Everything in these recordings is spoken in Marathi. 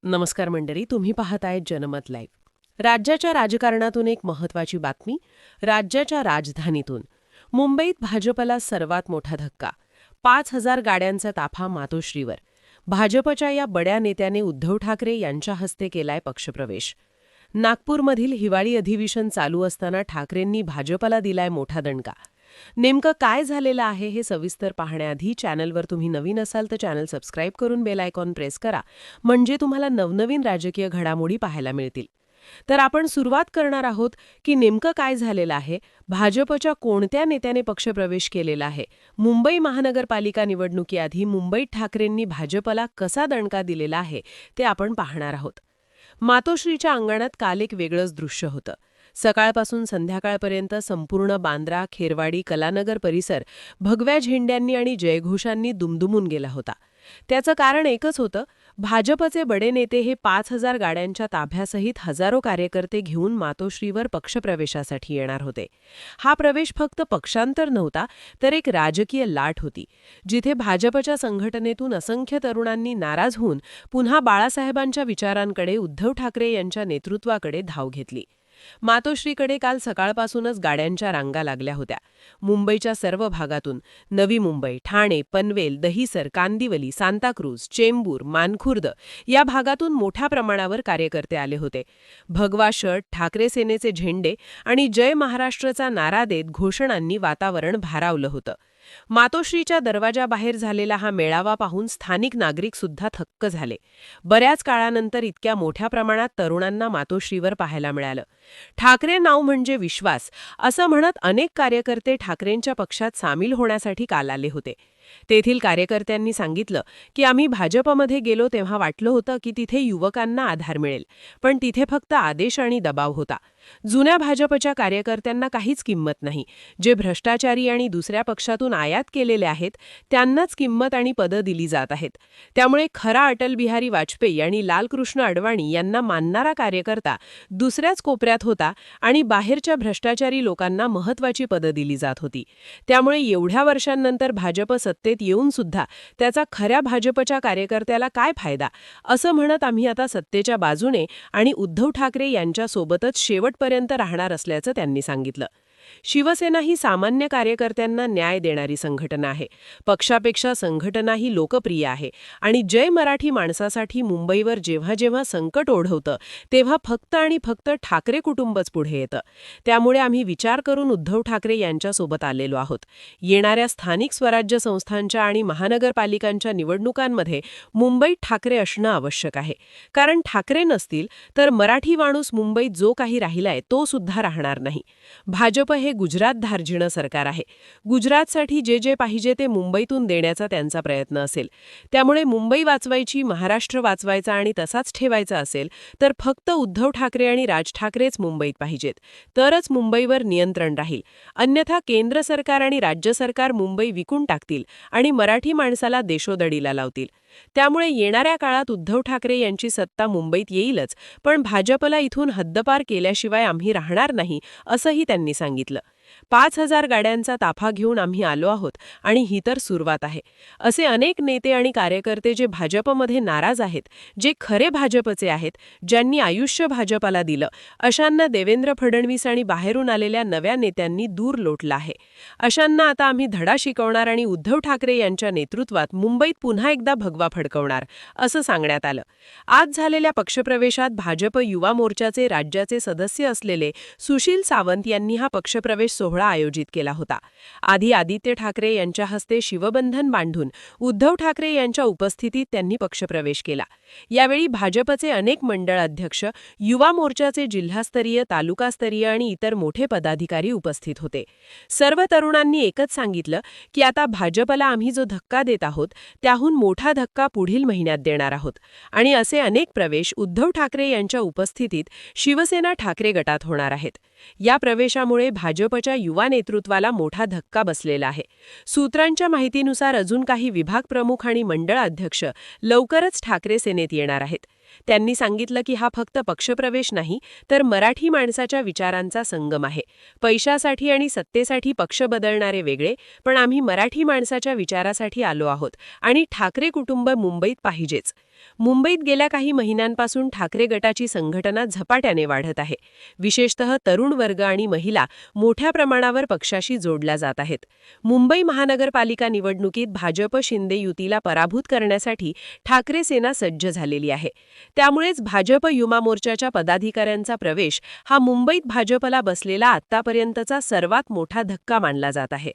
नमस्कार मंडळी, तुम्ही पाहताय जनमत लाईव्ह. राज्याच्या राजकारणातून एक महत्वाची बातमी. राज्याच्या राजधानीतून मुंबईत भाजपला सर्वात मोठा धक्का. 5,000 गाड्यांचा ताफा मातोश्रीवर. भाजपच्या या बड्या नेत्याने उद्धव ठाकरे यांच्या हस्ते केलाय पक्षप्रवेश. नागपूरमधील हिवाळी अधिवेशन चालू असताना ठाकरेंनी भाजपला दिलाय मोठा दणका. नेमकं काय झालेलं आहे हे सविस्तर पाहण्याआधी चॅनलवर तुम्ही नवीन असाल तर चॅनल सबस्क्राईब करून बेल आयकॉन प्रेस करा, म्हणजे तुम्हाला नवनवीन राजकीय घडामोडी पाहायला मिळतील. तर आपण सुरुवात करणार आहोत की नेमकं काय झालेलं आहे, भाजपच्या कोणत्या नेत्याने पक्षप्रवेश केलेला आहे, मुंबई महानगरपालिका निवडणुकीआधी मुंबईत ठाकरेंनी भाजपला कसा दणका दिलेला आहे ते आपण पाहणार आहोत. मातोश्रीच्या अंगणात काल एक वेगळंच दृश्य होतं. सकाळपासून संध्याकाळपर्यंत संपूर्ण बांद्रा, खेरवाडी, कलानगर परिसर भगव्या झेंड्यांनी आणि जयघोषांनी दुमदुमून गेला होता. त्याचं कारण एकच होतं, भाजपचे बडे नेते हे 5,000 गाड्यांच्या ताफ्यासहित हजारो कार्यकर्ते घेऊन मातोश्रीवर पक्षप्रवेशासाठी येणार होते. हा प्रवेश फक्त पक्षांतर नव्हता, तर एक राजकीय लाट होती, जिथे भाजपच्या संघटनेतून असंख्य तरुणांनी नाराज होऊन पुन्हा बाळासाहेबांच्या विचारांकडे, उद्धव ठाकरे यांच्या नेतृत्वाकडे धाव घेतली. मातोश्रीकडे काल सकाळपासूनच गाड्यांच्या रांगा लागल्या होत्या. मुंबईच्या सर्व भागातून, नवी मुंबई, ठाणे, पनवेल, दहिसर, कांदिवली, सांताक्रूज, चेंबूर, मानखुर्द या भागातून मोठ्या प्रमाणावर कार्यकर्ते आले होते. भगवा शर्ट, ठाकरे सेनेचे झेंडे आणि जय महाराष्ट्रचा नारा देत घोषणांनी वातावरण भारावलं होतं. मातोश्रीच्या दरवाजाबाहेर झालेला हा मेळावा पाहून स्थानिक नागरिक सुद्धा थक्क झाले. बऱ्याच काळानंतर इतक्या मोठ्या प्रमाणात तरुणांना मातोश्रीवर पाहायला मिळालं. ठाकरे नाव म्हणजे विश्वास, असं म्हणत अनेक कार्यकर्ते ठाकरेंच्या पक्षात सामील होण्यासाठी काल आले होते. तेथील कार्यकर्त्यांनी सांगितलं की आम्ही भाजपमध्ये गेलो तेव्हा वाटलं होतं की तिथे युवकांना आधार मिळेल, पण तिथे फक्त आदेश आणि दबाव होता. जुन्या भाजपच्या कार्यकर्त्यांना काहीच किंमत नाही. जे भ्रष्टाचारी आणि दुसऱ्या पक्षातून आयात केलेले आहेत त्यांनाच किंमत आणि पदं दिली जात आहेत. त्यामुळे खरा अटल बिहारी वाजपेयी आणि लालकृष्ण अडवाणी यांना मानणारा कार्यकर्ता दुसऱ्याच कोपऱ्यात होता आणि बाहेरच्या भ्रष्टाचारी लोकांना महत्वाची पदं दिली जात होती. त्यामुळे एवढ्या वर्षांनंतर भाजप सत्तेत येऊन सुद्धा त्याचा खऱ्या भाजपच्या कार्यकर्त्याला काय फायदा, असं म्हणत आम्ही आता सत्तेच्या बाजूने आणि उद्धव ठाकरे यांच्यासोबतच शेवटपर्यंत राहणार असल्याचं त्यांनी सांगितलं. शिवसेना ही सामान्य कार्यकर्त्यांना न्याय देणारी संघटना आहे. पक्षापेक्षा संघटना ही लोकप्रिय आहे आणि जय मराठी माणसासाठी मुंबईवर जेव्हा जेव्हा संकट ओढवतं तेव्हा फक्त आणि फक्त ठाकरे कुटुंबच पुढे येतं. त्यामुळे आम्ही विचार करून उद्धव ठाकरे यांच्यासोबत आलेलो आहोत. येणाऱ्या स्थानिक स्वराज्य संस्थांच्या आणि महानगरपालिकांच्या निवडणुकांमध्ये मुंबईत ठाकरे असणं आवश्यक आहे. कारण ठाकरे नसतील तर मराठी माणूस मुंबईत जो काही राहिलाय तो सुद्धा राहणार नाही. भाजप हे गुजरात धार्जिणं सरकार आहे. गुजरातसाठी जे जे पाहिजे ते मुंबईतून देण्याचा त्यांचा प्रयत्न असेल. त्यामुळे मुंबई वाचवायची, महाराष्ट्र वाचवायचा आणि तसाच ठेवायचा असेल तर फक्त उद्धव ठाकरे आणि राज ठाकरेच मुंबईत पाहिजेत. तरच मुंबईवर नियंत्रण राहील. अन्यथा केंद्र सरकार आणि राज्य सरकार मुंबई विकून टाकतील आणि मराठी माणसाला देशोधडीला लावतील. त्यामुळे येणाऱ्या काळात उद्धव ठाकरे यांची सत्ता मुंबईत येईलच, पण भाजपला इथून हद्दपार केल्याशिवाय आम्ही राहणार नाही, असंही त्यांनी सांगितलं. 5,000 गाड्यांचा ताफा घेऊन आम्ही आलो आहोत आणि ही तर सुरुवात आहे. असे अनेक नेते आणि कार्यकर्ते जे भाजपमध्ये नाराज आहेत, जे खरे भाजपचे आहेत, ज्यांनी आयुष्य भाजपला दिलं, अशांना देवेंद्र फडणवीस आणि बाहेरून आलेल्या नव्या नेत्यांनी दूर लोटलं आहे. अशांना आता आम्ही धडा शिकवणार आणि उद्धव ठाकरे यांच्या नेतृत्वात मुंबईत पुन्हा एकदा भगवा फडकवणार, असं सांगण्यात आलं. आज झालेल्या पक्षप्रवेशात भाजप युवा मोर्चाचे राज्याचे सदस्य असलेले सुशील सावंत यांनी हा पक्षप्रवेश सोहळा आयोजित केला होता. आधी आदित्य ठाकरे यांच्या हस्ते शिवबंधन बांधून उद्धव ठाकरे यांच्या उपस्थितीत त्यांनी पक्षप्रवेश केला. यावेळी भाजपचे अनेक मंडळ अध्यक्ष, युवा मोर्चाचे जिल्हास्तरीय, तालुकास्तरीय आणि इतर मोठे पदाधिकारी उपस्थित होते. सर्व तरुणांनी एकच सांगितलं की आता भाजपला आम्ही जो धक्का देत आहोत त्याहून मोठा धक्का पुढील महिन्यात देणार आहोत. आणि असे अनेक प्रवेश उद्धव ठाकरे यांच्या उपस्थितीत शिवसेना ठाकरे गटात होणार आहेत. या प्रवेशामुळे भाजपच्या युवा नेतृत्वाला मोठा धक्का बसलेला आहे. सूत्रांच्या माहितीनुसार अजून काही विभाग प्रमुख आणि मंडळ अध्यक्ष लवकरच ठाकरे सेनेत येणार आहेत. त्यांनी सांगितलं की हा फक्त पक्षप्रवेश नाही, तर मराठी माणसाच्या विचारांचा संगम आहे. पैशासाठी आणि सत्तेसाठी पक्ष बदलणारे वेगळे, पण आम्ही मराठी माणसाच्या विचारासाठी आलो आहोत आणि ठाकरे कुटुंब मुंबईत पाहिजेच. मुंबईत गेल्या काही महिन्यांपासून ठाकरे गटाची संघटना झपाट्याने वाढत आहे. विशेषतः तरुण वर्ग आणि महिला मोठ्या प्रमाणावर पक्षाशी जोडल्या जात आहेत. मुंबई महानगरपालिका निवडणुकीत भाजप शिंदे युतीला पराभूत करण्यासाठी ठाकरे सेना सज्ज झालेली आहे. त्यामुळेच भाजप युवा मोर्चाच्या पदाधिकाऱ्यांचा प्रवेश हा मुंबईत भाजपला बसलेला आत्तापर्यंतचा सर्वात मोठा धक्का मानला जात आहे.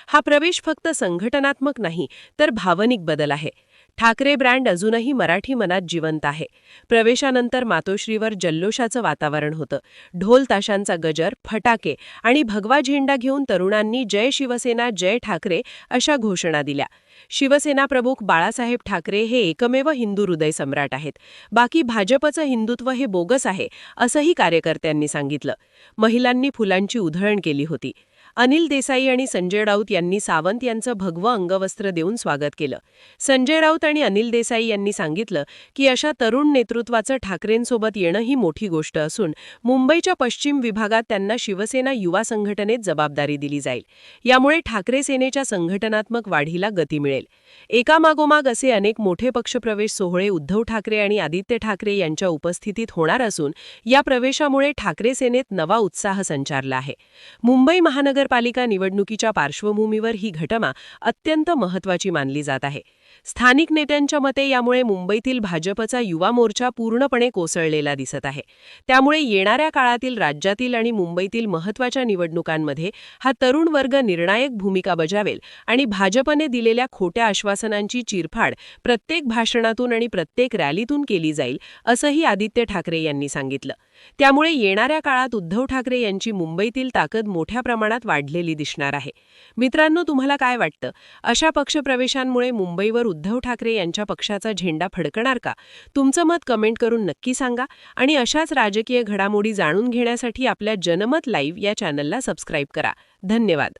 हा प्रवेश फक्त संघटनात्मक नाही, तर भावनिक बदल आहे. ठाकरे ब्रँड अजूनही मराठी मनात जिवंत आहे. प्रवेशानंतर मातोश्रीवर जल्लोषाचं वातावरण होतं. ढोल ताशांचा गजर, फटाके आणि भगवा झेंडा घेऊन तरुणांनी जय शिवसेना जय ठाकरे अशा घोषणा दिल्या. शिवसेना प्रमुख बाळासाहेब ठाकरे हे एकमेव हिंदू हृदय सम्राट आहेत. बाकी भाजपचं हिंदुत्व हे बोगस आहे, असंही कार्यकर्त्यांनी सांगितलं. महिलांनी फुलांची उधळण केली होती. अनिल देसाई आणि संजय राऊत यांनी सावंत यांचं भगवं अंगवस्त्र देऊन स्वागत केलं. संजय राऊत आणि अनिल देसाई यांनी सांगितलं की अशा तरुण नेतृत्वाचं ठाकरेंसोबत येणं ही मोठी गोष्ट असून मुंबईच्या पश्चिम विभागात त्यांना शिवसेना युवा संघटनेत जबाबदारी दिली जाईल. यामुळे ठाकरे सेनेच्या संघटनात्मक वाढीला गती मिळेल. एकामागोमाग असे अनेक मोठे पक्षप्रवेश सोहळे उद्धव ठाकरे आणि आदित्य ठाकरे यांच्या उपस्थितीत होणार असून या प्रवेशामुळे ठाकरे सेनेत नवा उत्साह संचारला आहे. मुंबई महानगरपालिका निवडणुकीच्या पार्श्वभूमीवर ही घटना अत्यंत महत्त्वाची मानली जात आहे. स्थानिक नेत्यांच्या मते यामुळे मुंबईतील भाजपचा युवा मोर्चा पूर्णपणे कोसळलेला दिसत आहे. त्यामुळे येणाऱ्या काळातील राज्यातील आणि मुंबईतील महत्त्वाच्या निवडणुकांमध्ये हा तरुण वर्ग निर्णायक भूमिका बजावेल आणि भाजपने दिलेल्या खोट्या आश्वासनांची चिरफाड प्रत्येक भाषणातून आणि प्रत्येक रॅलीतून केली जाईल, असंही आदित्य ठाकरे यांनी सांगितलं. त्यामुळे येणाऱ्या काळात उद्धव ठाकरे यांची मुंबईतील ताकद मोठ्या प्रमाणात वाढलेली दिसणार आहे. मित्रांनो, तुम्हाला काय वाटतं? अशा पक्षप्रवेशांमुळे मुंबईवर उद्धव ठाकरे यांच्या पक्षाचा झेंडा फडकणार का? तुमचं मत कमेंट करून नक्की सांगा आणि अशाच राजकीय घडामोडी जाणून घेण्यासाठी आपल्या जनमत लाईव्ह या चॅनलला सबस्क्राईब करा. धन्यवाद.